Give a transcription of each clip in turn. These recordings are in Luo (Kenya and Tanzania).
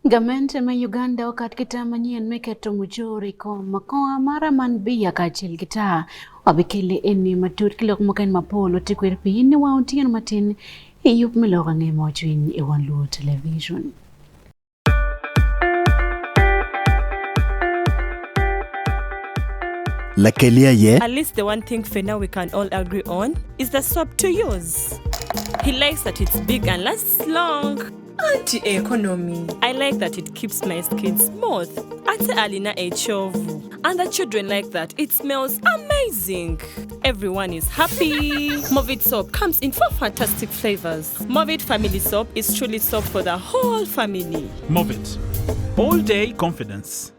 Gamente ma Uganda okat kita manyien meketo mujori ko makoa mara man biya kachil kita wabikili eni matut kilok moken mapolo tikwer pini wa untien matin iyup miloga ngemo chwin e Wan Luo television. At least the one thing for now we can all agree on is the soap to use. He likes that it's big and lasts long. Anti-economy. I like that it keeps my skin smooth. Ate alina echovu. And the children like that. It smells amazing. Everyone is happy. Movit soap comes in 4 fantastic flavors. Movit family soap is truly soap for the whole family. Movit. All day confidence.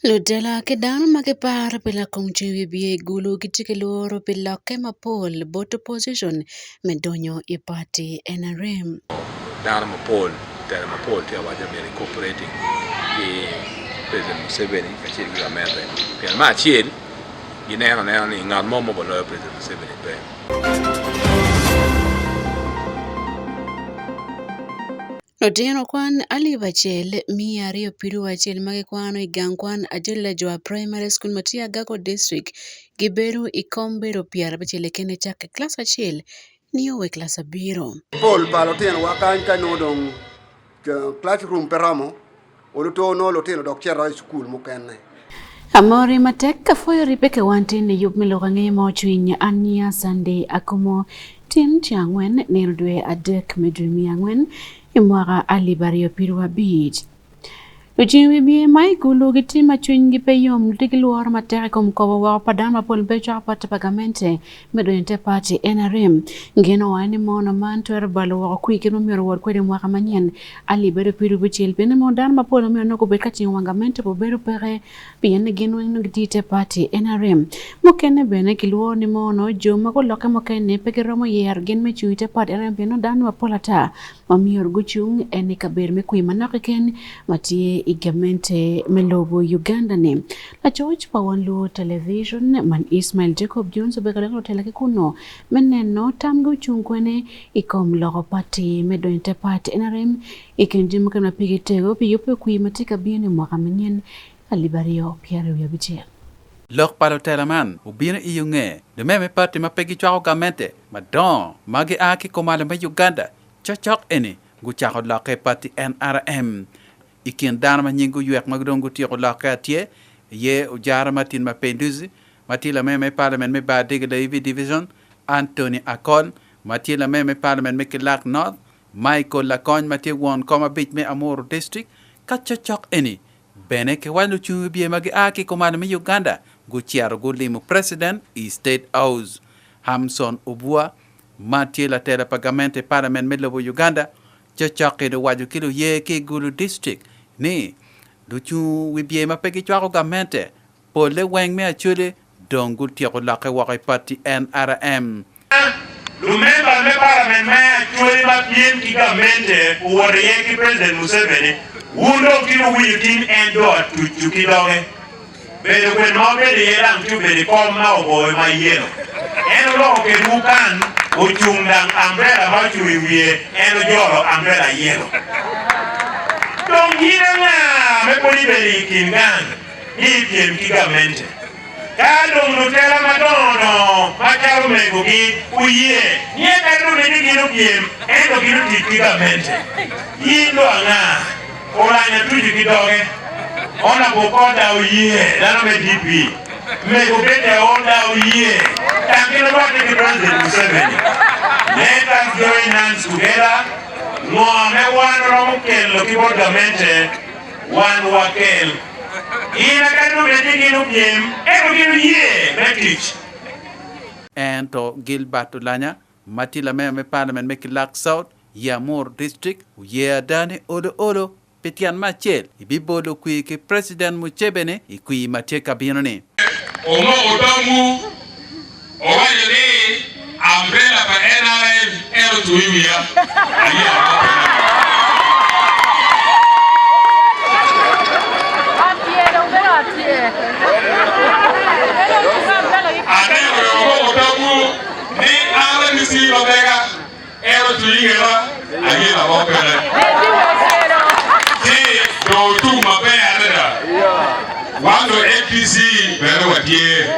Ludela kedana makepara pela kongchiwi bie gulu kitikiloro pela kemapol boto position medonyo ipati NRM. Dana mapol tia waja meri cooperating ki President Museveni kachiri ki Amerika. Pia ma chiel ginena ni ngat momo bolo President Museveni pe. Odino kwan ali bachel mi ario piru bachel magekwano igangkwan ajele jwa primary school matia Gako district giberu ikombero piara bachele kene chake class achel niyo we class abiro. Paul palotien wakan kanodong classroom peramo oluto no loteno dokchera school mukene. Amori mateka foyo ripeke wantine yup miloga ngemo chwinya ania Sunday Akumu tin changwen nerdwe adek medrimi angwen imwaga alibario pirwa beach. Ujinwi biye mai gulu giti machwingi pe yom digiluar materi kumkoba wa padama pol becha pata pagamente medonte party NRM ngeno wani mona manto erbalo wa kuikiru miro war kwede mwaka manyen alibario piru bichil pene modama pol miro noko bekati wangamente po beru pere piyene geno ngitite party NRM mokene bene kiluo ni mono joma ko loke mokene pekeromo yer gen mechuite party NRM peno danwa polata mamior guchung eni kaber me kuimana ken matie igamente melobo Uganda ne la George pa Wan Luo television man Ismail Jacob Jones begalero teleke kuno meneno tamgo chungkwene ikom logo party medonte party NRM ikenjimo kana pigitego piyope kuimatika biene mwakamenyen alibario Pierre Yabitia Lok palotelaman ubina iyunge de meme party mapegi chao gamente madon magi aki komale ma Uganda chachok eni guchako loke party NRM ikin dana manyingu yuek magdongu tiko loke atie ye ujara matin mapenduzi matila meme parliament me ba digla division Anthony Akon matila meme parliament me kilak north Michael Lacon mati won koma bit me Amuru district kachachok eni bene ke walu chubi magi aki komale me Uganda guchiaro gulimu president i state house Hamson Ubua Mati la tela pagamente parliament medlobo Uganda chachake do waju kilo ye ke gulu district ni duchu wibie mapegi chwako gamente pole weng me achule dongu tiako lake wakai party NRM Lumemba me parliament me achule mapien ki gamente uwari ye ki President Museveni wundo kilo wiyitin endo atuchu kidoge bede kwen mabede yelang tu bede kom ma oboy ma yelo eno loko ke dukan uchungdang umbrella machuwi wiye eno joro umbrella yelo dong hina nga me poli beri kingan hipiem kigamente kadong nutela madono macharo mego gi uye nie kadong ne gino piem eno gino kigamente yindo anga oranya tuju kidoge ona bokoda uye dano me DP mego bende onda uye tangino wate ki President Museveni let us join hands together ngome wano romukel loki bodamente wan wakel ina kanu bende gino piem ego gino ye metich ento Gilbert Lanya matila meme parliament me kilak south Yamur district ye dani olo petian machel ibibolo kui ke President Museveni ikui matie kabino ne omo odamu owayele umbrella pa NRM ero tuiwia aye ade omo odamu ni RMC lobega Wana to Yingela, again a opera. Go to my bed. One to APC, very what year.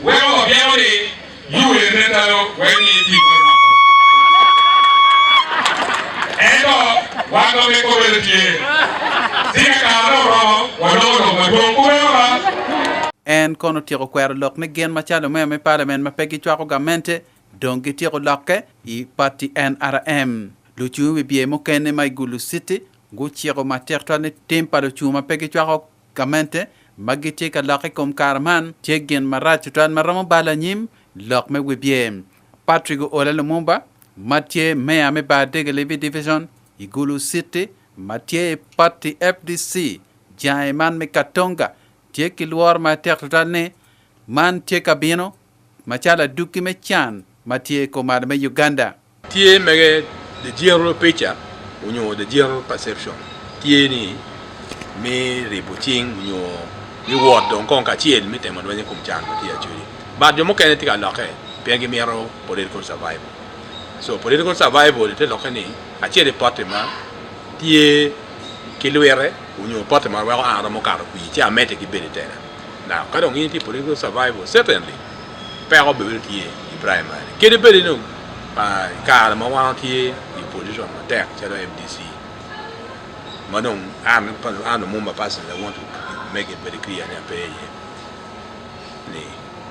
Well, you will never when you people. And one of the community. En kono tiro kwero lok ne gen machalo me parliament ma pegi chwako gamente dongi tiro lokke I parti NRM luchu wi bie mo kene mai gulu city gu chiro ma terto ne tempa luchu ma pegi chwako gamente magiti ka lokke kom karman tegen marach tan maramo bala nyim lok me wi bie Patrick Ola Lumumba Mathieu me ba de levi division igulu city Mathieu parti FDC Jaiman me katonga tie kilwar ma tertane man tie kabino machala duki me chan matie komad me Uganda tie mege the general picture unyo the general perception tie ni me reporting unyo ni word don kon ka tie mi tema do kum chan tie achuri ba jo mo kene tika loke pengi mero political survival so political survival te loke ni achie department tie kilwere unyo department wa ara mo kar ku ti amete ki benetena now ka don yin ti political survival certainly pero be tie I primary kede be no ka ma wa ti I position attack to the MDC manon an mo ma pass I want to make it very clear na pay ni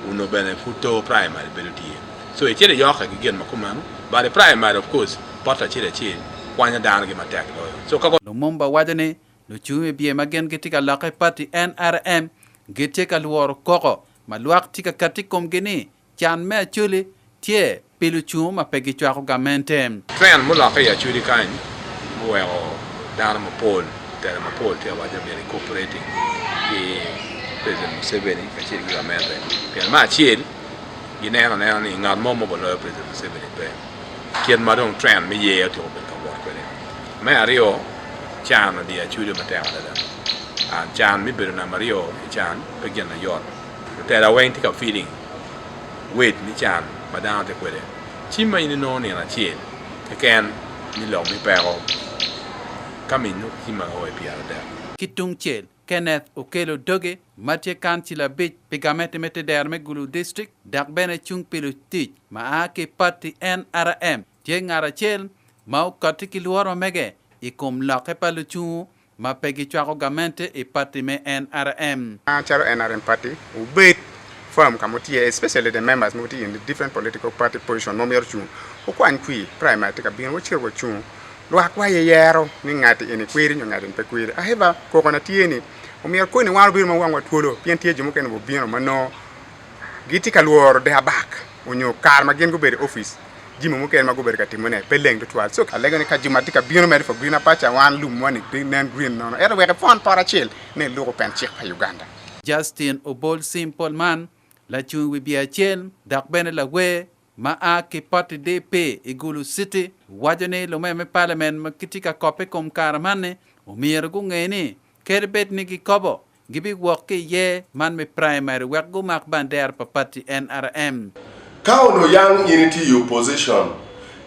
uno benefuto primary be tie so e chere yo ka gen makumano but the primary of course pata chere chin kwanya dan ge matek so ka Lumumba wajane luchu bie magen gitika laqe parti NRM gitika luor koko maluak tika katikom gene chan me chuli tie piluchu ma pegi chwako gamente trend mo la ya churi kan well down ma pol te waja me cooperating ki president Museveni ka chiri gamente pe ma chiri ginena na ni ngal mo bolo president Museveni pe kien madong trend me ye to be ka work with me ario chan dia churi matek da chan mi bir na mario chan pe gen na yor te da wen tika feeling wait ni chan madang te kwede chima ini no ni na chien ken ni lo mi pero kamino chima o e piara da kitung chel Kenneth Okelo Doge Mathieu Kansila Bich Pigamete Mete Derme Gulu District dak bene chung pilu tich ma ake parti NRM jengara chel mau katiki luoro mege ikum lake paluchu ma pegi chwako gamente I parti me NRM charo NRM party ubet firm kamuti especially the members muti in the different political party position no mer chu ko kwan kui primary tika bin wo chiro chu lo akwa yero ni ngati ene kwiri ngati pe kwiri aheba ko kona tieni o mer ko ni waru bir ma wangwa tolo pien tie jimu ken bo bino mano gitika luor de abak onyo kar ma gen go bere office jimu mo ken ma go bere katimone peleng to twal so alega ni ka jimatika bino mer for green pacha wan lum woni nen green no era we fon para chel ne lo pen chik pa Uganda Justin Obol Simple Man la chung wi bia chen dak bene la we ma ake parti DP igulu city wajane lo me parliament ma kitika kope kom karamane o mir gu ngeni kerbet ni ki kobo gibi wokke ye man me primary work gu mak bander pa parti NRM kauno young unity opposition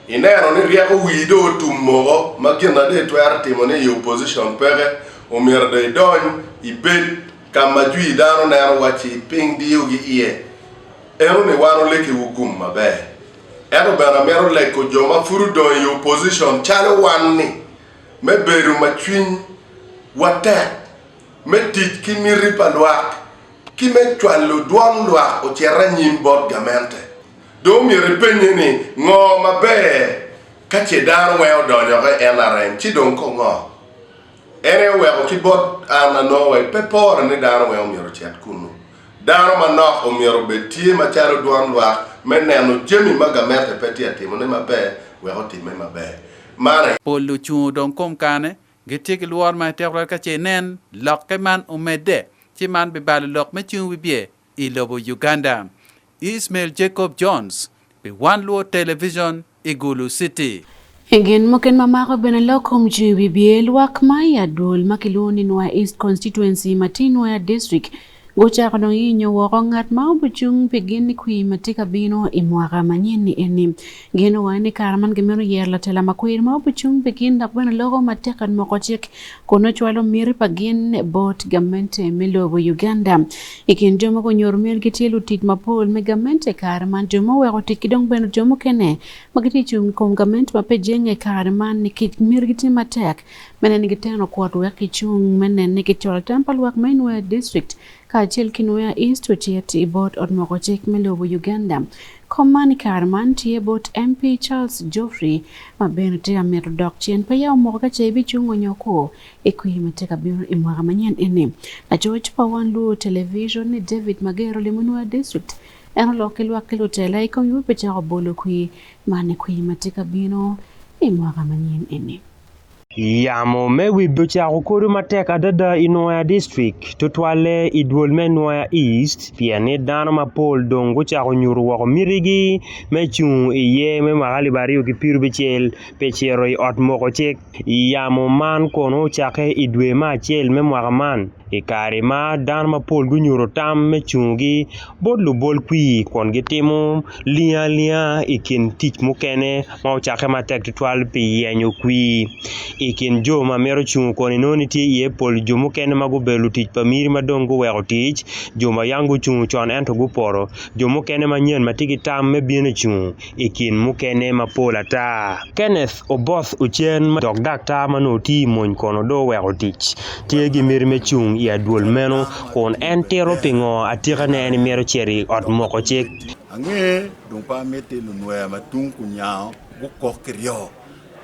inero ni riako wido tumogo magina de twerte mone opposition pere o mir de don ibet kama jui dano na wachi ping diu gi ie ero ne wano leke hukum mabe ero bana mero leko joma furu do yo opposition chalo wanni me beru machwin wata me tit ki mi ripalwa ki me chwalo duam lwa o chera nyim bot gamente do mi repenye ni ngo mabe ka che dano we odonyo ga NRM chi don ko ngo ere we ko kibot ana no we pepor ni daro we omiro chat kunu daro manok omiro betie macharo duam lwa meneno jemi magamete peti atimo ne mabe we otime mabe mare polu chu don kom kane getik luor ma tekra ka chenen lokke man umede chi man be bal lok me chu wibie I lobo Uganda Ismail Jacob Jones be Wan Luo television Igulu City Again, moken mamako benelo komju bibiel wak maya dol makiluni nwa East Constituency Matinwa District Gocha kono yinyo woko ngat ma obuchung pigini kui matika bino imwaga manyeni eni. Gino wani karaman gimero yerla tela makwir ma obuchung pigin dakbeno logo matekan mokochik kono chwalo miri pagin bot gamente milobo Uganda. Ikin jomo ko nyormir gitilu tit mapol me gamente karaman jomo weko tikidong beno jomo kene magiti chung kom gamente mapejenge karaman nikit mirgiti matek menen giteno kwat weki chung menen nikichol tempal wak mainwe district Kachil Kinwea East Wetieti bot od mokochik milobo Uganda. Komani Karman tie bot MP Charles Geoffrey mabene amero dok chien pa yaw moka chebi chungo nyoko ekui mateka biro imwaga manyen ene. La George pa Wan Luo television ni David Magero limunua district. Eno lokil wakil utela ikon yupe chako bolo kui mane kui mateka biro imwaga manyen ene. Yamo mewi bucha ukuru mateka dada Inoya district tutwale idwolme Noya East piane dano mapol dongo chako nyuru wako mirigi mechung iye me magali bariyo kipiru bichel pechero i ot moko chek yamo man kono chake idwe ma chel me mwaka man ikari ma dano mapol gunyuro tam mechungi bodlu bol kui kon gitimo lia ikin tich mukene ma chake matek tutwal pi yenyo kui ikin jo ma mero chung koni noni ti ye pol jo mukene magu belu tich pamiri madongo weko tich jo ma yangu chung chon ento guporo jo mukene manyen matigi tam me biene chung ikin mukene mapola ta Kenneth Oboth uchen dok dakta manoti mon kono do weko tich tiegi miri me chung ya duol meno kon entero pingo atira ne ni mero cheri ot moko chek ange dong pa mete lu noya matung kunyao bu kokrio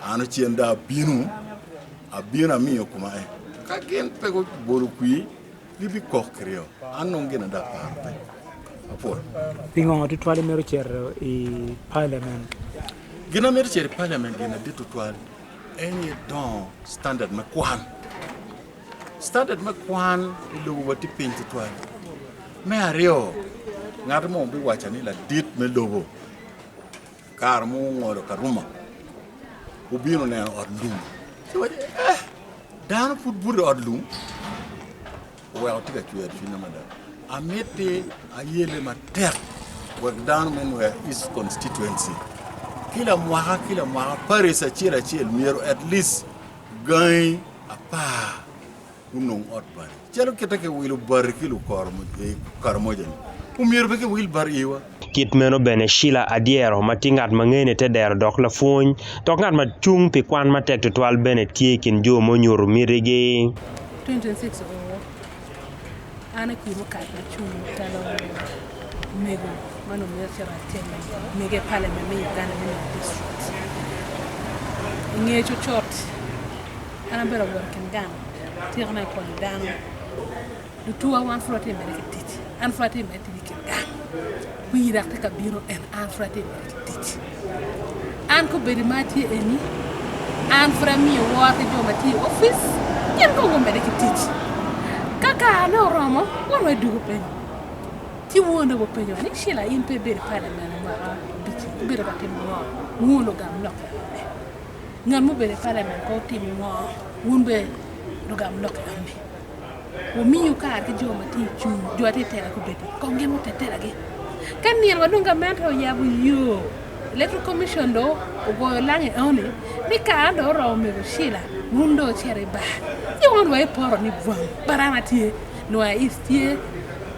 ano chienda binu abina mio kuma ka gen pego bolu kui libi kokrio ano ngena da parte apor pingo tu twale mero cher i parliament gina mero cher parliament gina ditu twale any don standard makwan ilu wati pintu twale me ario ngado mo bi wacha ni la dit me lobo kar mo ngoro karuma ubino ne odlum so dan football odlum wa tiga tuer fina madam amete ayele mater wa dan men wa is constituency kila mwaka paris a chira miro at least gain apa unong odbar chelo ketake wilu bar kilu karmojen umir beke wil bar iwa kit meno bene Sheila Adiero matingat mangene te der dok la funy tok ngat ma chung pi kwan matek to twal bene tie kin jo monyoru mirege 26 ana ki mo kat na chung talo mego mano me sera tele mege pale me Uganda me district nge chot ana bero working gan tirna ko dano du tuwa wan flotte me titi an flotte me titi gan we rakta ka biro en an flotte me titi an ko beri mati eni an frami worte jo mati office yen ko go me titi kaka no romo won we dugo pen ti wonde go penyo ni Sheila in pe beri pale me ma biti beri batem no wono gam nok ngan mo beri pale me ko timi mo wonbe do gam nok ambi o miyu ka ke jo mati chu jo te tera ko beti ko ngemo te tera ge kan ni wa dunga mento ya bu yo electoral commission do o go lange one ni ka do ro me Sheila mundo chere ba ti won wa poro ni bwan barana tie no a istie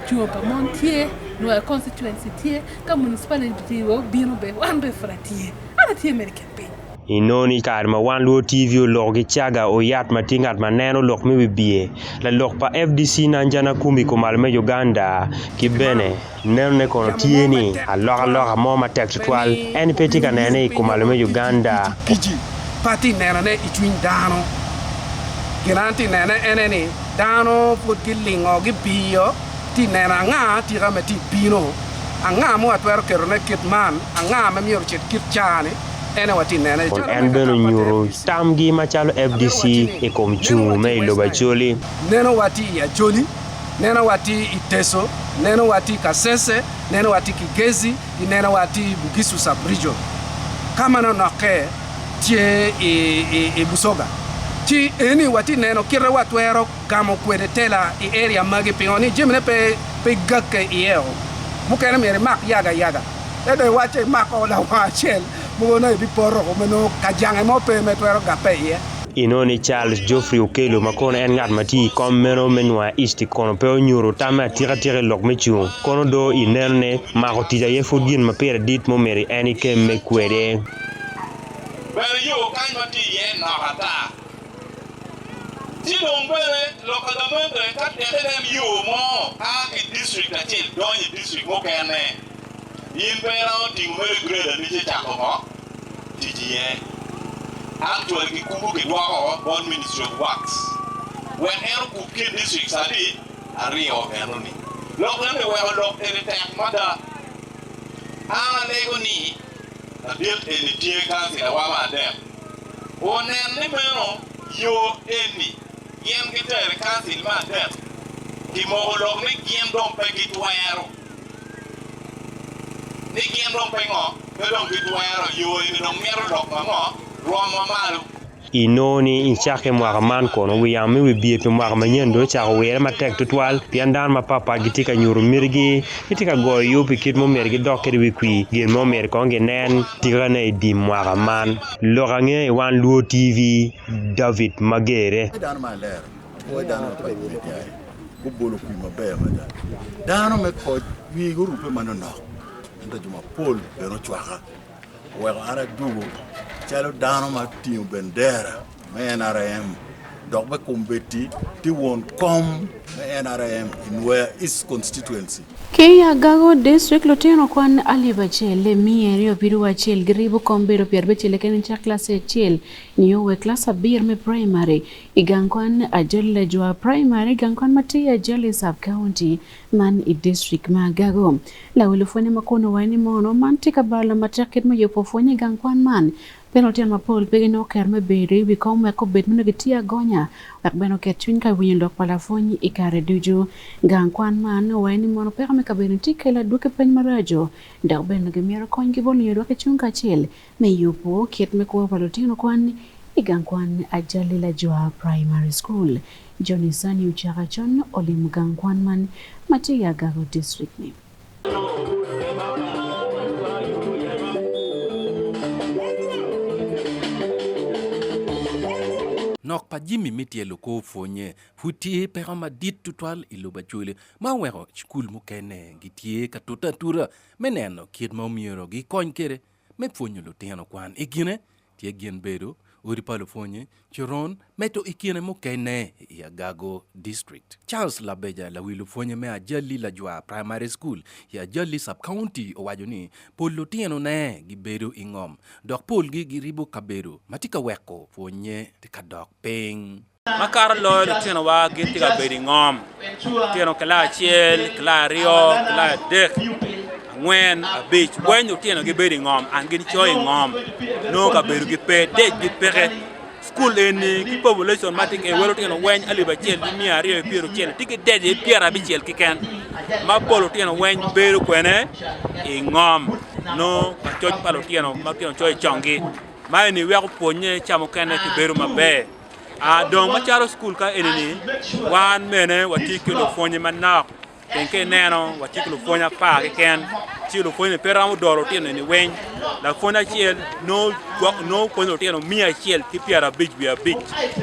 chu pa montie no a constituency tie ka municipality wo bino be wan be fratie ana tie american pe inoni karma Wan Luo TV logi chaga o yat matingat maneno lok mi bibie la lok pa FDC na njana kumi kumalme Uganda kibene nene kono tieni aloka mo matek twal en petika nene kumalme Uganda kiji pati nene itwin dano giranti nene eneni dano put kilingo gibio ti nene nga ti gameti pino anga mo atwer kerone kitman anga me mior chet kitchani on en beno nyuro tamgi machalo FDC e kom chung me lo bacholi neno wati ya joli neno wati iteso neno wati kasese neno wati kigezi neno wati bugisu sabrijo kama no noke tie e busoga ti eni wati neno kira watwero gamo kwede tela i area magi pingoni jimne pe gakke ieo mukene mere mak yaga ede wache mak ola wachel mugona bi porro meno kajange mo pe metwero gape ye inoni Charles Geoffrey Okelo makona en ngat mati kom meno menwa isti kono pe nyuro tama tira lok mechu kono do inerne mako tija ye fudgin mapere dit mo meri eni ke mekwede bere yo kan mati ye na hata ti don bere local government ka dem yo mo a ki district atil don district mo kene yin bere on ting mo grade ni cha ko tije actually ki kubu ki dwako on Ministry of Works when ero ku ki district sadi ario enoni lokon me we lok ene tek mada ana lego ni adil ene tie kan ti wa ma dem onen ni meno yo eni yen ki tere kan ti ma dem ti mo lok ni yen dom pe ki twero ni yen dom pe ngo ke dom ki twero yo eni dom mero lok ma ngo inoni inchake mwaka man kono wiyami wi biepe mwaka manyendo chako were matek tutwal piandan ma papa gitika nyuru mirgi gitika go yupi kit mo mergi dokkedi wikwi gen mo mer konge nen tika na di mwaka man lokange Wan Luo TV David Magere dano ma lero o dano pa media ko bolo ku ma be ma dano me ko wi go rupe manono nda juma pol beno chwaka well ara dugo chalo dano ma tio bendera NRM dogbe kumbeti ti won kom NRM in where is constituency Kaya Gago District Loteno kwan alibachele mieri obiru wachel gribu kombero pierbechele kenen cha klase chel niyowe klasa bir me primary igankwan ajele jwa primary igankwan mati ajele sub county man I district ma Gago la wilufone makono wani mono man tika bala matakit mo yopofone igankwan man penalty ma pol pegino kerme beri wi kom ko bet mun getia gonya wak beno ketun ka windo pala foni ikare duju gankwan man wani mono perme ka benenti kala duke pen marajo ndaw ben gemiro kon gi bol yodo ke chunka chel me yupo ket me ko palotino kwan igankwan ajali la jwa primary school Johnny Sani uchara chon olim gankwan man matiya Gago district ni nok pa jimi metielo ko fonye futi perama dit tutwal iloba chule ma wero school mu kene gitie ka tura meneno kid mo miero gi konkere me fonyo lo teno kwan igine tie gien bedo ori palo fonye chiron meto ikine mu kene ya Gago district Charles Labeja la wilu fonye me ajali la jwa primary school ya jali sub county o wajoni polo teno ne gi bedo ingom dok pol gi ribo kabero matika weko fonye tika dok ping makar lo teno wa gi tika bedo ingom teno kala chiel kala rio kala dek when a beach when you teno gi bedo ingom an gi choy ingom no ka bedo gi pe de gi pere school en ki population matik e wero teno wen aliba chel mi ario piero chel tike de piera bi chel kiken ma polo teno wen bedo kwene ingom no ka choj palo teno ma teno choy chongi ma ni wero ponye chamo kene ki bedo mabe a don ma charo school ka enini wan mene watikilo fonye manak tenke neno watikilo fonya pa kiken chilo fonye peramo doro teno ni wen la fona chiel no kono teno mia chiel ti piara big bia big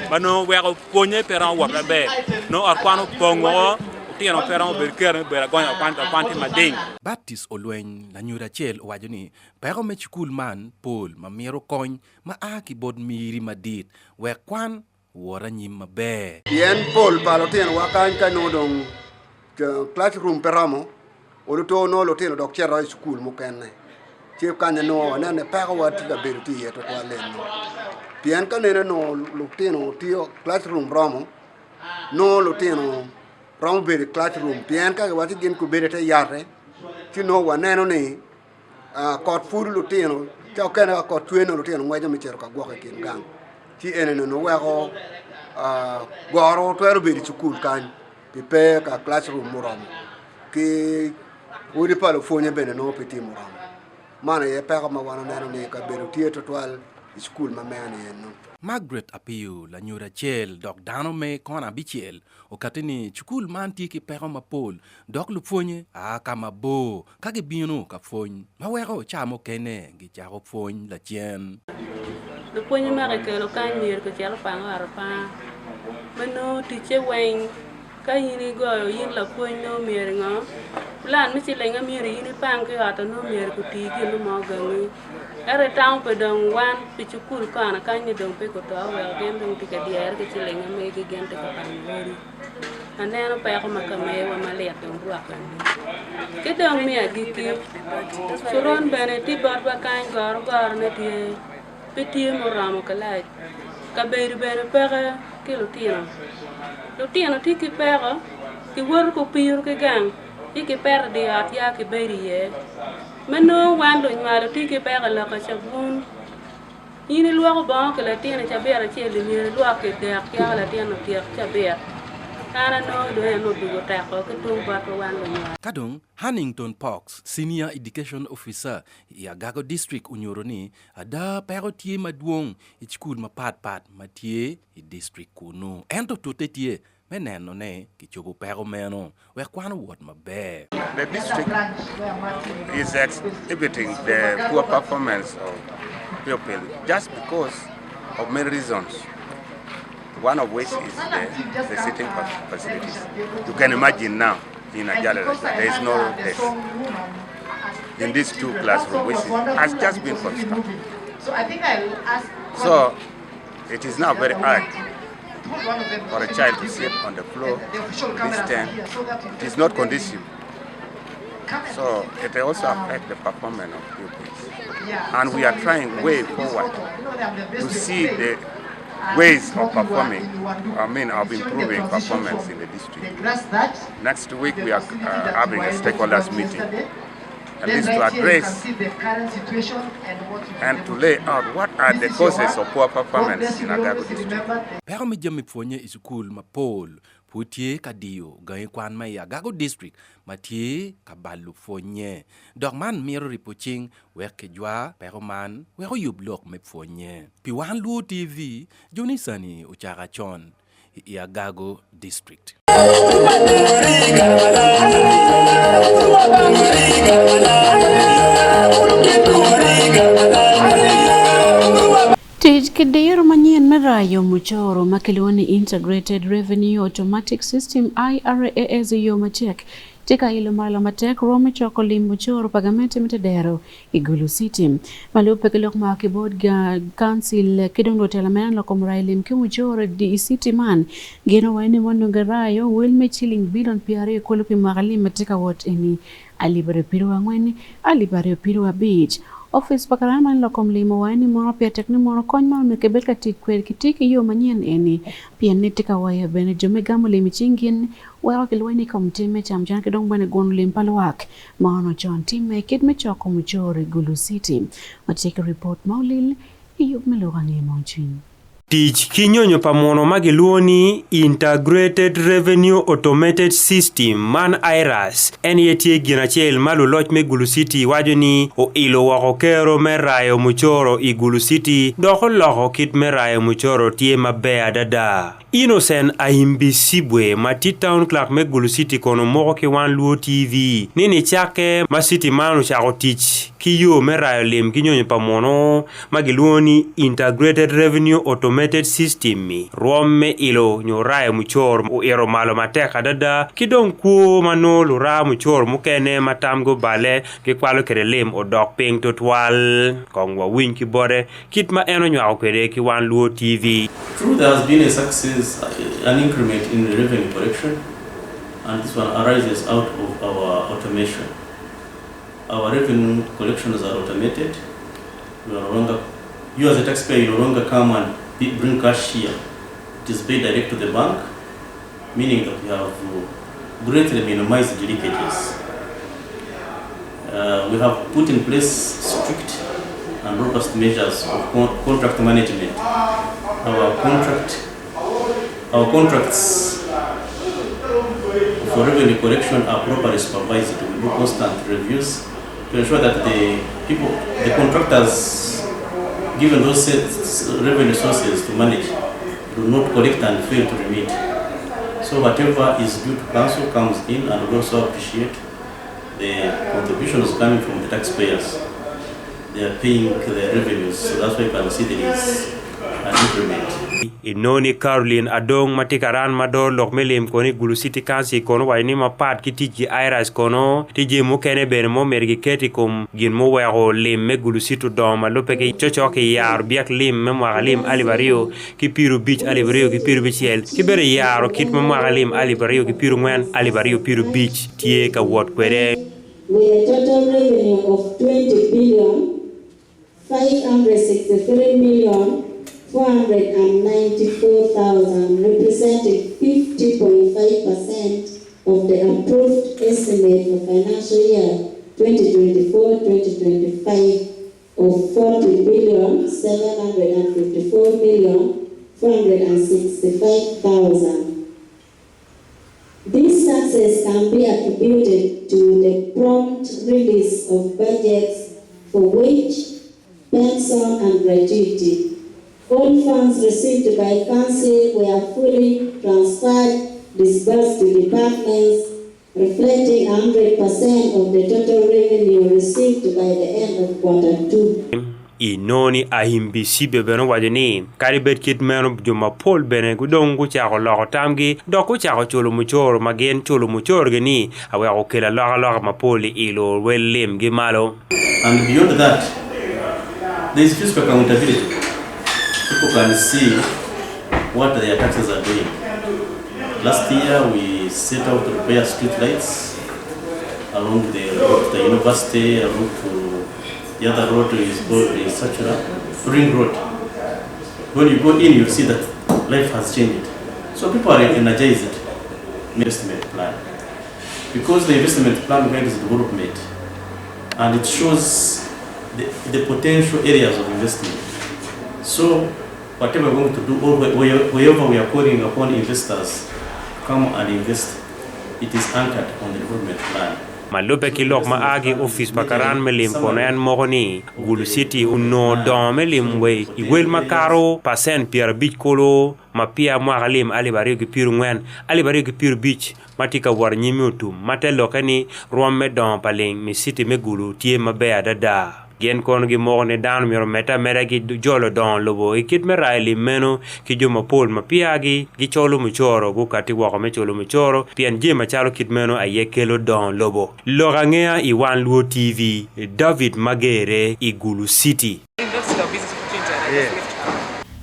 bano wero ponye peramo wa be no arkwano pongo teno peramo berker bera gonya kwanti mading Baptist Olwen la nyura chel wajoni pero me school man Paul ma miero kony ma aki bod miri madit we kwan wora nyim mabe yen Paul palo teno wakan kanodong classroom peramo oluto no lo teno doctor high school mo kenne che kan no ne pa ko wati ga beru ti to to len pian kan ne no lo teno tio classroom ramo no lo teno ramo be classroom pian ka wati gen ko bere te yare ti no wa ne no ni ko furu lo teno cha kan ko tueno lo teno ngwaje mi cher ka gwo ka kin gang ti ene no wa ko goro to ero be school kan pipe ka classroom ramo ki uri palo fonye bene no piti muramo mana ye peka ma wana neno ni ka beru tie total school ma mani no Margaret Apiu la nyura chel dok dano me kona bichel o katini chukul manti ki pero mapol dok lu fonye a kama bo kage bino ka fony ma wero chamo kene gi charo fony la chien lu fonye ma ke lo kan nier ko chalo pa ngar pa mano ti che wen ka yini go yin la fonye no mier ngo plan mi chi lenga mier yini pang ke ata no mier ku ti ki lu mo gani ere tang pe dong wan pi chukul kana kanyi dong pe ko to wel gen dong ti ka dier ke chi lenga me ge gen te ka pan lori aneno pe ko makame wa male dong ruak kan ke dong mi agi ki suron bene ti barba kan gor ne ti peti mo ramo kala ka beru bene pere ke lo tino ti ki pere ki wor ko pir ke gang ki pere di at ya ki beri ye meno wando nyalo ti ki pere la ka chabun yini luwa ko ba ko la tino chabera chele ni luwa ke dak ya la tino ti chabera Kadong Huntington Parks, Senior Education Officer, Gago District Unyoroni, ada pero tie maduong I school mapat matie I district kuno. Ento tote tie meneno ne kichogo pero meno we kwano what mabe. The district is exhibiting the poor performance of pupil just because of many reasons. One of which is the sitting facilities. You can imagine now in a gallery there is no desk in these two classrooms, which has just been constructed. So it is now very hard for a child to sit on the floor this time. It is not conducive. So it also affects the performance of pupils. And we are trying way forward to see the ways of performing, of improving performance in the district. Next week we are having a stakeholders meeting, at least to address and to lay out what are the causes of poor performance in Agago district. Pero mi jami fonye isukul mapol putie kadio gae kwan mai Agago district matie kabalu fonye dogman miro ripoching weke jwa pero man weko yublok me fonye pi Wan Luo TV Joni Sani uchara chon I Agago district. Tij kedeyo manyien marayo muchoro makiloni Integrated Revenue Automatic System IRAS yo machek tika ilo mala matek rome choko limbo choro pagamente metedero igulu city malupe kilok ma keyboard ga council kidongo telamena lokom railim kimu choro di city man geno wani wanu garayo wilme chilling billion piare kulupi magali matika what eni alibare piru angweni alibare piru beach office pakarama lokom limo wani moro pia tekni moro kony moro mekebel katikwer kitiki yo manyien eni pia netika waya bene jome gamu limi chingin wero kilweni komtime chamjan kidong bane gonu limpalwak maono John time kidme choko muchori Gulu City mateke report maulil iyuk melogangi monchin. Tich kinyonyo pamono magiluoni Integrated Revenue Automated System man IRAS en yetie gina chel malu loch me Gulu City wajoni o ilo wako kero merayo muchoro I Gulu City doko loko kit merayo muchoro tie mabea dada. Innocent Ahimbisibwe mati town clerk me Gulu City kono moko ki Wan Luo TV nini chake ma city manu chako tich kiyo merayo lim kinyonyo pamono magiluoni Integrated Revenue Automated System mi rome ilo nyorayo muchor o ero malo mateka dada kidong kuo mano lura muchor mukene matamgo bale ki kwalo kere lim o dok ping totwal kongwa win ki bore kitma eno nyao kere ki Wan Luo TV. True, there has been a success, an increment in the revenue collection, and this one arises out of our automation. Our revenue collections are automated. We are no longer, you as a taxpayer, you no longer come and bring cash here. It is paid direct to the bank, meaning that we have greatly minimized the leakages. We have put in place strict and robust measures of contract management. Our contracts for revenue collection are properly supervised. We do constant reviews to ensure that the contractors given those revenue sources to manage, do not collect and fail to remit. So whatever is due to council comes in, and we also appreciate the contributions coming from the taxpayers. They are paying their revenues, so that's why you can see there is an increment. Inoni Caroline Adong matikaran mador lokmelim koni Gulu City Council kono waini mapat kitiji iras kono tiji mukene ben mo mergi keti kum gin mo wero lim me Gulu City doma lopeke chocho ke yar biak lim me magalim alibario ki piru beach alibario ki piru bichel ki bere yaro kit me magalim alibario ki piru ngwen alibario piru beach tie ka wot kwere. With a total revenue of 20 billion 563 million 494,000, representing 50.5% of the approved estimate for financial year 2024-2025 of 40 billion 754 million 465,000. This success can be attributed to the prompt release of budgets for wage, pension, and gratuity. All funds received by Council were fully transferred, disbursed to departments, reflecting 100% of the total revenue received by the end of Q2. Inoni ahimbi sibe beno wajeni karibet kit meno juma pol bene gudong ku cha ko tamgi do ku cha ko cholo muchoro magen cholo muchoro geni awe ko kela lo mapoli ilo welim gi malo. And beyond that, there is fiscal accountability. People can see what their taxes are doing. Last year we set out to repair street lights along the road to the university, along to the other road is called the Sachura Ring Road. When you go in, you see that life has changed. So people are energized. Investment plan, because the investment plan guides development, and it shows the potential areas of investment. So whatever we're going to do, or wherever we are calling upon investors come and invest, it is anchored on the development plan. Malupe kilok maagi office pakaran melim konen mogoni Gulu City uno don melim we iwel makaro pasen pier beach kolo mapia magalim alibario ki piru ngwen alibario ki piru beach matika war nyimiutu matelo kani ruamme don paling mi city me Gulu tie mabe dada gen kon gi mogne dan mi meta mera gi jolo don lobo ikit me raili meno ki juma pol mapia gi cholo muchoro gu kati wako me cholo muchoro pian jema chalo kit meno ayekelo don lobo lorangea i Wan Luo TV David Magere i Gulu City.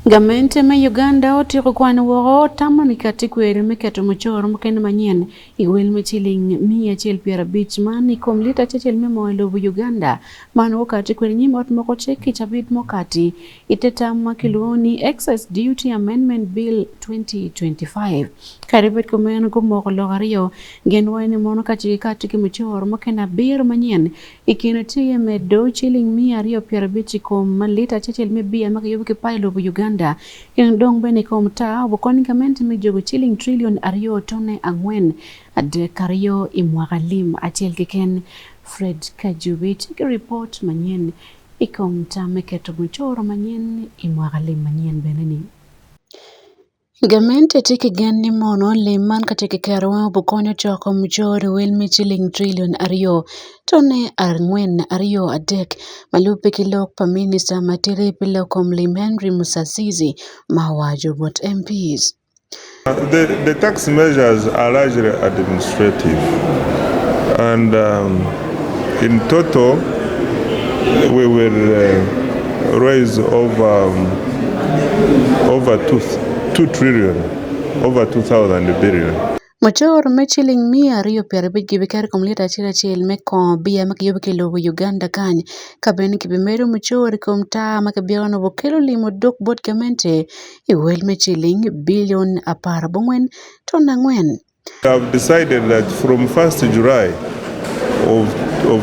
Gamente ma Uganda otiko kwana woro tamani katikwere meketo muchoro mkene manyien iwel michiling mia chel piera beach mani komlita chechel memo lobu Uganda mano wakati kwere nyimot moko cheki chabit mokati iteta makiluoni excise duty amendment bill 2025 karibet kumeno kumoko logario genwaini mono kachikati kimuchoro mkena bir manyien ikinatiye medo chiling mia rio piera beach kom malita chechel mebia makayobuki pai lobu Uganda in dong bene komta bokoni kamente mi jogo chiling trillion ario tone angwen ad kario imwagalim achiel keken Fred Kajubit ki report manyen ikomta meketo muchoro manyen imwagalim manyen beneni. Gamente tiki gani mono liman katiki karwa bukonyo choko mjori wilmi chiling trillion ario tone arngwen ario adek malupe kilok pa minister matiri pilo komlim Henry Musasizi mawajo bot MPs. The tax measures are largely administrative, and in total we will raise over 2 trillion, over 2,000 billion. Machor me chiling mia rio piarabit gibikar komlita chil me kon biya makiyubi lobo Uganda kany kabeni kibimeru machor komta makabiano bokelo limo dok bot kamente iwel me chiling billion apar bongwen tona ngwen. We have decided that from 1st July of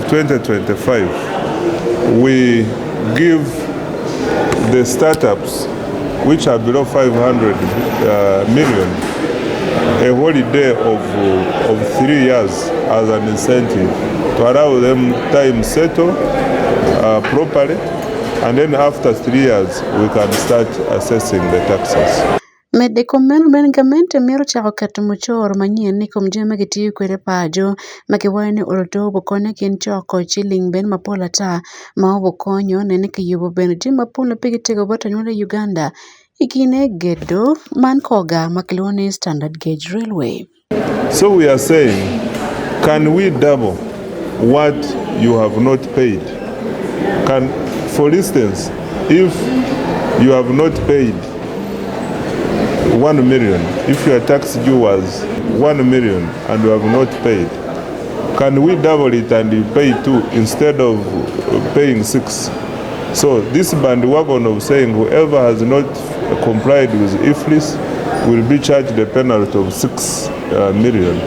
2025 we give the startups which are below 500 million a holiday of 3 years as an incentive to allow them time settle properly And then after 3 years, we can start assessing the taxes. Mede komen ben gamente miro chako keto muchoro manyien ni kom jema gitiyo kwede pajo makiwayo oroto bokone kin choko chiling ben mapola ta ma obokonyo nene kiyubo ben jima pola pigi tego bota nyole Uganda ikine gedo man koga makilone standard gauge railway. So we are saying, can we double what you have not paid? For instance, if you have not paid 1 million, if your tax due was 1 million and you have not paid, can we double it and you pay 2 instead of paying 6? So this bandwagon of saying whoever has not complied with IFRIS will be charged a penalty of 6 million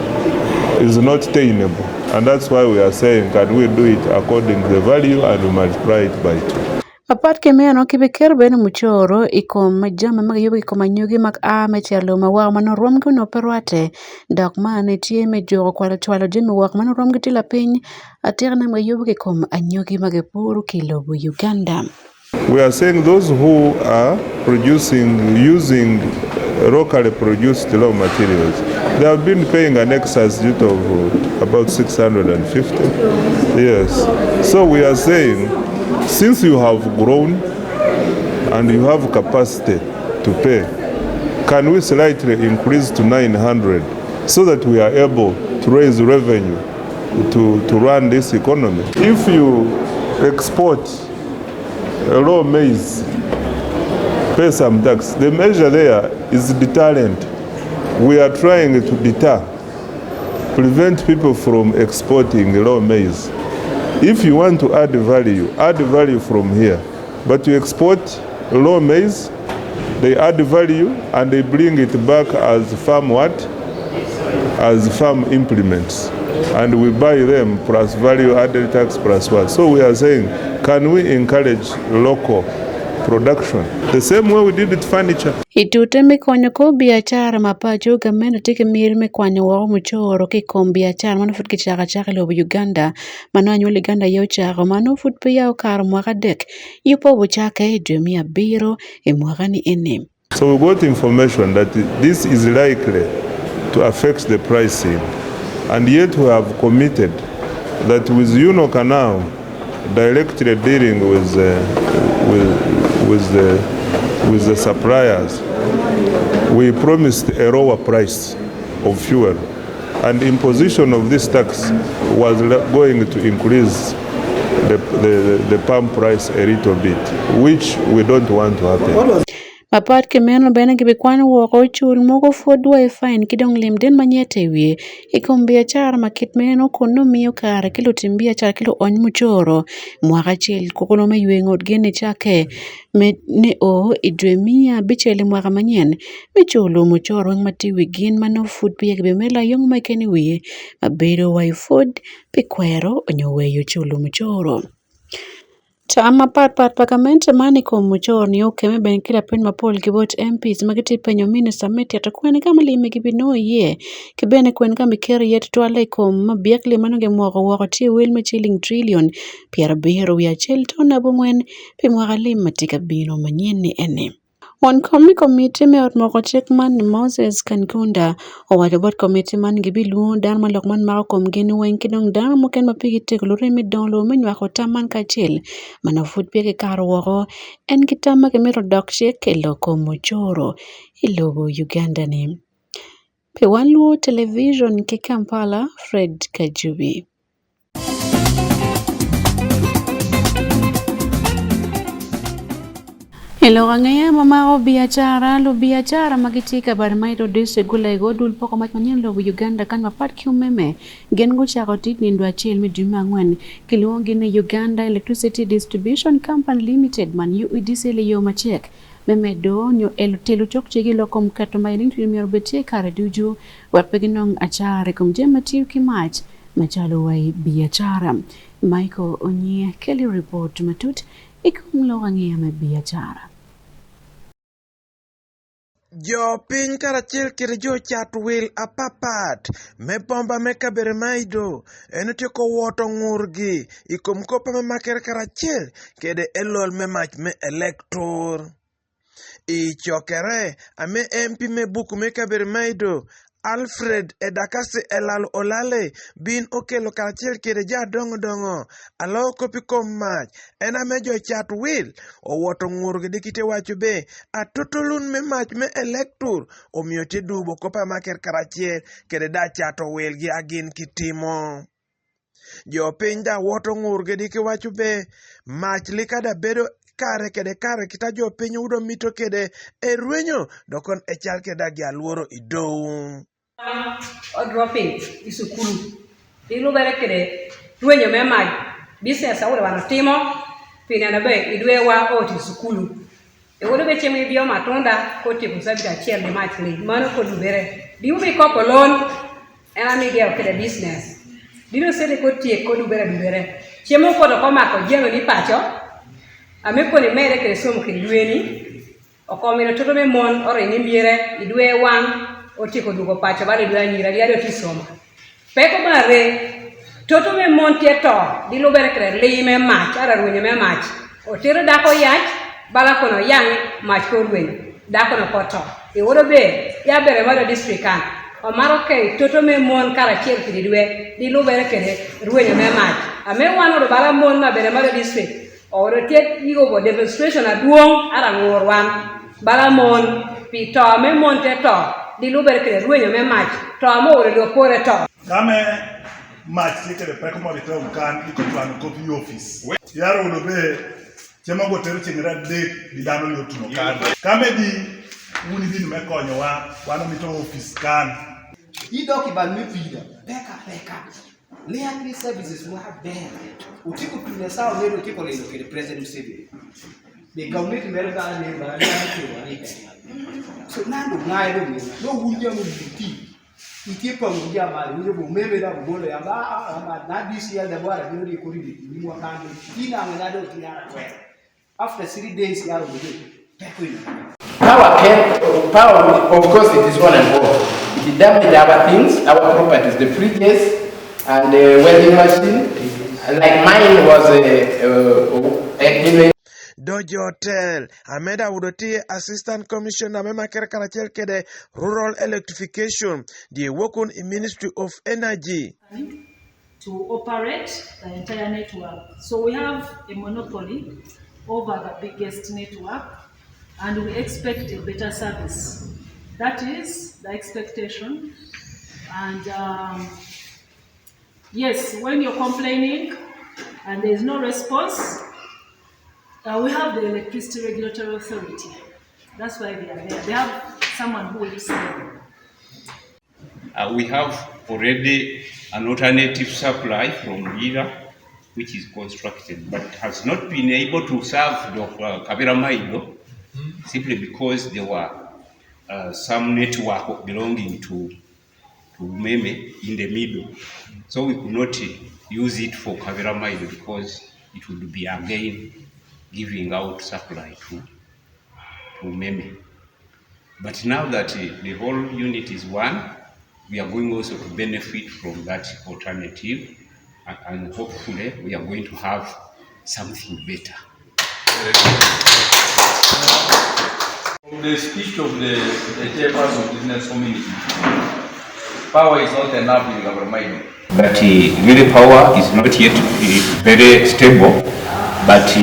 is not tenable. And that's why we are saying, can we do it according to the value and we multiply it by 2. Papat kemeno kibeker beno muchoro ikom majama magayobo ikom anyugi mak mechalo mawak mano romgo no perwate dak mane tie mejo kwalo chwalo jemi wak mano romgo tila piny atirna magayobo ikom anyugi magepuru kilobo Uganda. We are saying those who are using locally produced raw materials, they have been paying an excise duty of about 650. Yes. So we are saying, since you have grown and you have capacity to pay, can we slightly increase to 900 so that we are able to raise revenue to run this economy? If you export raw maize, pay some tax. The measure there is deterrent. We are trying to prevent people from exporting raw maize. If you want to add value from here. But you export raw maize, they add value and they bring it back as farm implements. And we buy them plus value added tax plus what. So we are saying, can we encourage local production the same way we did with furniture? Itute mikonyo ko biashara mapacho gamendo tike mir mikwanyo wao muchoro kikom biashara mano fut kichaka lobo Uganda mano anyuol Uganda yo chako mano fut piyao kar mwaka dek yupo wuchake dwemi abiro mwaka ni ene. So we got information that this is likely to affect the pricing, and yet we have committed that with UNO Canal directly dealing with the suppliers, we promised a lower price of fuel, and imposition of this tax was going to increase the palm price a little bit, which we don't want to happen. Papat kemeno bene gibikwano woko chul moko fodwa fine kidong limden manyete wie ikom biashara makit meno kono miyo kare kilo timbia char kilo on muchoro mwaka chil kokono mayuengot gene chake ne o idwemia bichele mwaka manyen michulo muchoro matiwi gin mano food pia gibemela yong makeni wie mabedo wai food pikwero onyoweyo chulo muchoro. Chama pat pakamente mani kom muchor ni okeme ben kila piny mapol kibot MPs magiti penyo minister meti atakwene kama lime gibino ye kibene kwen kama keri yet twale kom mabiakli manoge mwako wako tie wil me chilling trillion piara bihero wia chel tona bungwen pi mwaka lim matika bino manyeni ene. One committee me ot moko chek man Moses Kankunda owacho bot committee man gibilu dan malok man mako kom gini wen kidong dan moken mapigi teklo remi donlo menywako taman kachel mana fut pige karo woko en kitama kemiro dokche kelo kom muchoro ilobo Uganda ni. Pe Wan Luo television ke Kampala Fred Kajubi. Hello ngaya mama lo biachara magitika bar maito dise gula go dul poko mat manyen lo Uganda kan mapat kiumeme gen go chako tit ni ndo achil mi duma ngwen kilongi ne Uganda Electricity Distribution Company Limited man UEDC le yo machek meme do nyo el telu chok chigi lo kom kato mailin tu mi orbete kare duju wapeginong achare kom jema tiu kimach machalo wai biachara Michael Onye Kelly report matut ikum lo ngaya me biachara. Jo piny karachiel kod jo chat wil apapat me bomba me kabere maido en tieko woto ng'urgi ikom kopa me maker karachiel kede elol me mach me elektor. Ichokere ame MP me buku me kabere maido Alfred Edakasi elal olale bin okelo karachiel kede ja dongo alo kopi kom mach en ame jo chat wil owoto ng'urgi dikite wacho be atotolun me mach me elektur omiyo te dubo kopa maker karachiel kede da chato wil gi agin kitimo. Jo piny da woto ng'urgi diki wacho be mach likada bedo kare kita jo piny udo mito kede e ruenyo dokon e chal keda gi aluoro idou. Dropping isukulu ilu bere kede ruenyo me maj business awure wano timo pina na be idwe wa oti sukulu e wodo be chemi bio matunda ko tipo sabita chiel de mach le mano ko dubere di ubi ko kolon ena mi geo kede business dino sede ko tie ko dubere chemo ko do koma ko jeno ni pacho ame ko ni mere kede somo kede dueni o komino toto me mon ore ni miere idwe wan otiko dugo pacho bale dwa nyira liado tisoma peko bare toto me montie to di lubere kre li me mach ara ruenye me mach otero dako yach bala kono yang mach ko ruenye dako no poto e wodo be ya bere mado district kan o maro ke toto me mon kara chiel kidi dwe di lubere kre ruenye me mach ame wano do bala mon ma bere mado district o wodo tiet yigo bo demonstration aduong ara ngorwan bala mon pi to me montie to di lubere kede ruenyo me mach to amo ore do pore to kame mach kede peko mo di to kan iko plano copy office yaro no be chema go teru chingra de di dano yo tuno kan kame di uni bin me konyo wa mi to office kan idoki ban mi pida peka leatri services mo ha bela utiko tuna sawa lero utiko lelo kede president Museveni the government mereka ne ba ne so nando ngai do no wunja mo biti itie pa wunja ma wunja bo meme da bo le anga na this year da bora no di ko di ni mo kan ina nga do tina after 3 days yaro bo peko ina power of course it is one and all it damage our things our properties the fridges and the welding machine like mine was a Dojo Hotel, Ameda Udoti, Assistant Commissioner, Mema Kerkaratel Kede, Rural Electrification, the Wokun Ministry of Energy. To operate the entire network. So we have a monopoly over the biggest network and we expect a better service. That is the expectation. And yes, when you're complaining and there is no response, we have the Electricity Regulatory Authority. That's why they are there. They have someone who will listen. We have already an alternative supply from Lira, which is constructed, but has not been able to serve the Kabira Maido, simply because there were some network belonging to Meme in the middle. So we could not use it for Kabira Maido because it would be again giving out supply to Meme. But now that the whole unit is one, we are going also to benefit from that alternative, and hopefully we are going to have something better. From the speech of the chairperson of the business community, power is not enough in government. But really power is not yet very stable, but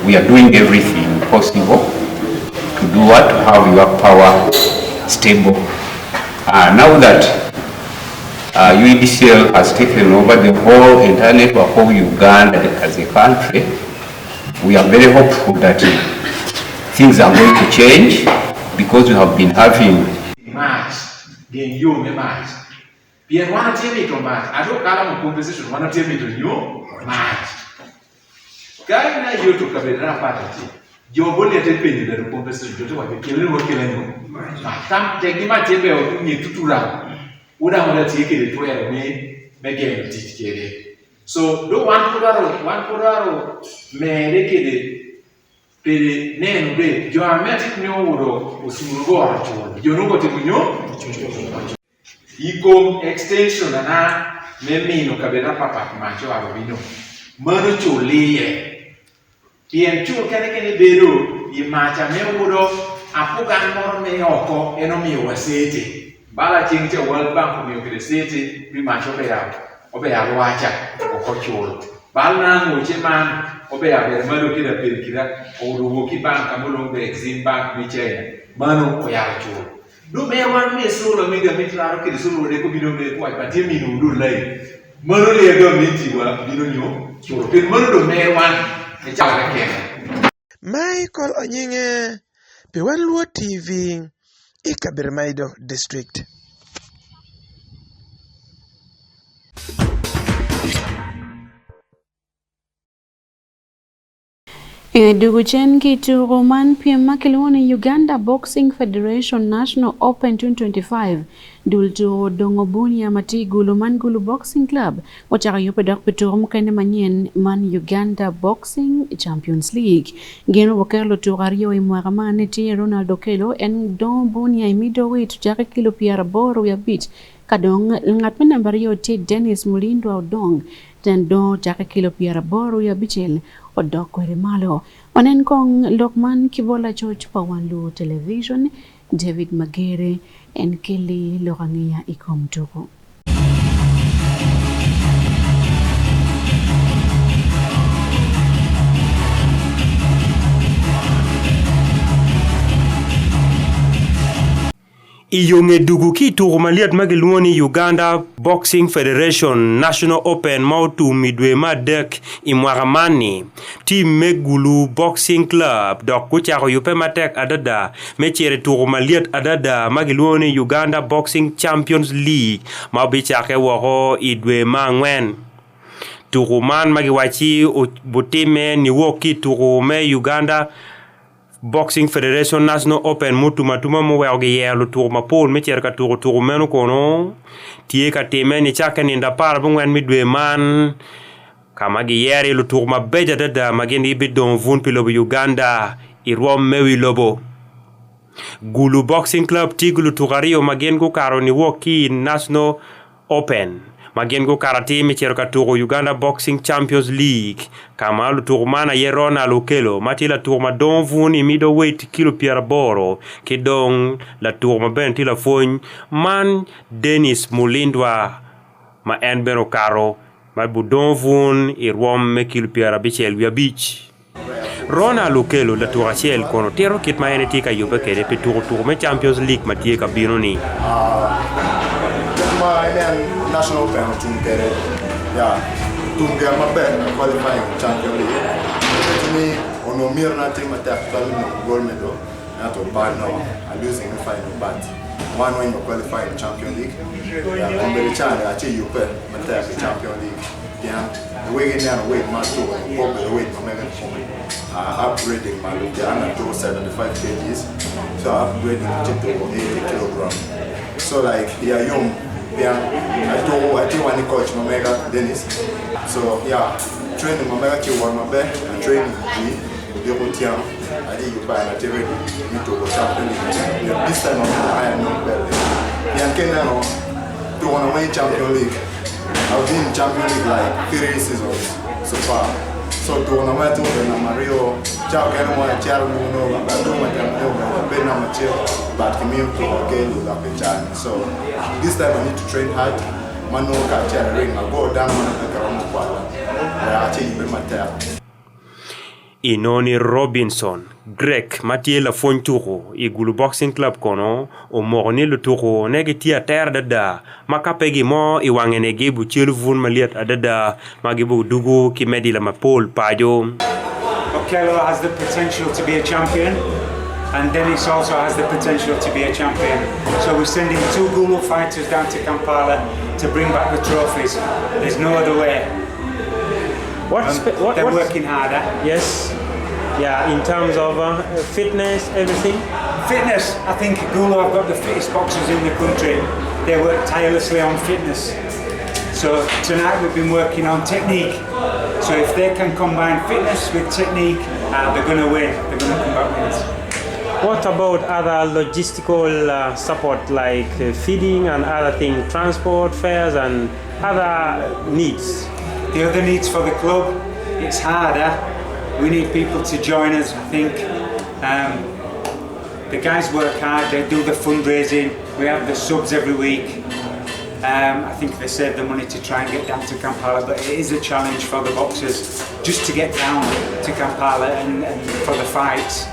we are doing everything possible to do what? To have your power stable. Now that UEDCL has taken over the whole entire network of Uganda as a country, we are very hopeful that things are going to change because we have been having March, then you may March. Pierre, one of them March. I don't call them compensation, one of them to you March. Guy, you took a better party. Your body at a penny that compensation to what you kill or kill you. Come take him at table or you to run. Would I want to take it to where me again teach it? So, do one for may make it Pere neno be jo ametik nyodo usuru go achul. Jo no go timunyo. Ikom extension na memino kabena papa macho abino. Mano chulie. Pien chul kene beru i macha meudo apugan moro me oko enomiyo wasete. Bala ching che World Bank omiyo kede sete mi macho obe ya wacha oko chul. Bala ngoche man obe ya ber malo kida per kida oruwo ki bank amulong be Exim Bank mi China. Mano o ya chul. Do me wan me solo mi ga mitraro kede solo de ko bino be kwa patie mi no lai. Mano le ga mitiwa bino nyo chul. Pin mano do me wan e chala kene. Michael Onyinge, pe Wan Luo TV, Ikabermaido District. Duguchen kitu Roman piem makilwoni Uganda Boxing Federation National Open 2025 dulto dongobuni ya mati gulu man gulu Boxing Club wachaka yupe dak piturum kene manyen man Uganda Boxing Champions League geno wakelo tugario imwagamane ti Ronaldo Kelo en don buni ya middleweight jaka kilo piara boru ya beach kadong ngat menambario ti Dennis Mulindo Odong den do jaka kilo piara boru ya bichel odok kwere malo onen kong Lokman Kibola George pa Wan Luo Television David Magere en Kelly Lorangea ikom tuko. Iyonge dugu ki turumaliat magiluoni Uganda Boxing Federation National Open mautu midwe madek imwaramani team megulu Boxing Club dok kuchako yupe matek adada mechere turumaliat adada magiluoni Uganda Boxing Champions League mabichake wako idwe mangwen turuman magiwachi butime niwoki turume Uganda Boxing Federation National Open mutu matuma mo wege yelo turma pol me cerka turu menu kono tie ka teme ni chaka ni ndapar bungwen midwe man kama gi yeri lu turma beja dada mageni bidon vun pilobo Uganda irwom mewi lobo gulu Boxing Club tigulu tugario magen go karo ni woki National Open magen go karate me cerka turu Uganda Boxing Champions League kama lu turmana yerona lokelo matila turma don vuni middleweight kilo piara boro kidong la turma benti la foñ man Dennis Mulindwa ma enbero karo ma budon vun irwom me kilo piara bichel via beach Rona lokelo la turachel kono tero kit ma eneti ka yobe kede pe turme Champions League matie ka binoni National Open team kere ya tunga mabe qualifying champion league me ono mirna team attack no gold medal not to bad now I'm losing the final but one when you qualifying champion league ya on the chance achi yupe attack champion league yeah the way in there weight match to probably the weight mega upgrading my look I'm to 75 kgs so upgrading to 80 kg so like yeah young yeah, I think when the coach Mamega Dennis. So yeah, training Mamega to one my back and training the routine. I think you buy a TV to go champion. This time I am not better. Yeah, Kenya to want to win Champion League. I've been in Champion League like 3 seasons so far. So to want to win to Mario, Ciao Kenmo, Ciao Muno, I don't want to be number 2. But commute to again with a so this time I need to train hard. Mano catch a ring, I go down on the ground quad. I achieve my tail. Inoni Robinson, Greg, Mathieu La Fonturo, Igulu Boxing Club kono, o morni le turo, negeti a terre dada, makapegi mo, iwangenegi buchil vun maliat adada, magibu dugu, kimedi la mapol, pajo. Okello has the potential to be a champion. And Dennis also has the potential to be a champion. So we're sending 2 Gulu fighters down to Kampala to bring back the trophies. There's no other way. They're working harder. Yes. Yeah, in terms of fitness, everything? Fitness, I think Gulu have got the fittest boxers in the country. They work tirelessly on fitness. So tonight we've been working on technique. So if they can combine fitness with technique, they're going to win. They're going to come back winners. What about other logistical support like feeding and other things, transport, fares and other needs? The other needs for the club, it's harder. We need people to join us, I think. The guys work hard, they do the fundraising, we have the subs every week. I think they save the money to try and get down to Kampala, but it is a challenge for the boxers just to get down to Kampala and for the fights.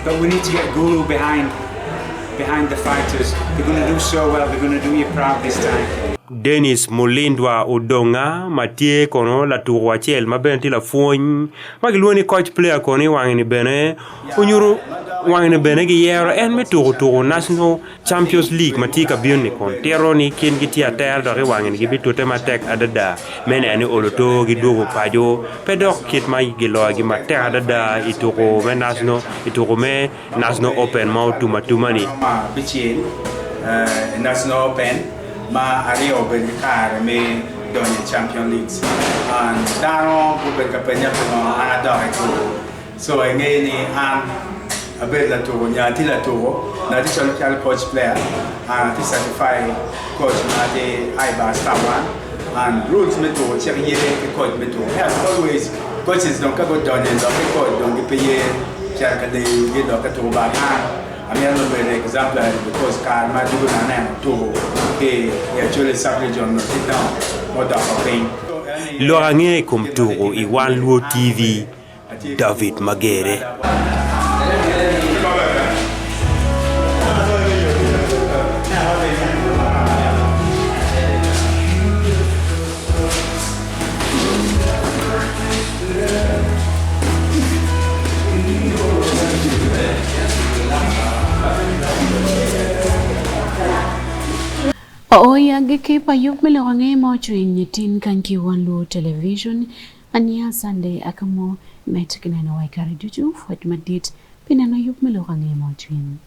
But we need to get Gulu behind the fighters. They're going to do so well, they're going to do you proud this time. Dennis Mulindwa Odonga Matie kono la tour achel mabenti la fuony magiluoni coach player koni wangini bene unyuru wangini bene gi yero en me tour National Champions League matika bionni kon teroni kin giti ater do wangini gi bitote matek adada mene ani oloto gi dogo pajo pedok kit mai gi lo gi matek adada itoko me National Open mau tumani bichin National Open ma ario ben kar me donye Champion League and dano bu ben kapenya no ana so ngeni an abet la to nya ti la to na ti chal coach player and ti certified coach na de IBA star and rules me to check yere coach me to have always coaches don't go donye don't coach don't paye chal ka de ge do ka to ba I mean, I'm an example because car my do na to actually suffer John down what pain. Lorange kom turo I Wan Luo TV David Magere. Oya geke pa yuk melorange mo chuin nitin kanki Wan Luo television ania Sunday Akumu metkina na waikari juju fwet madit pinano yuk melorange mo chuin.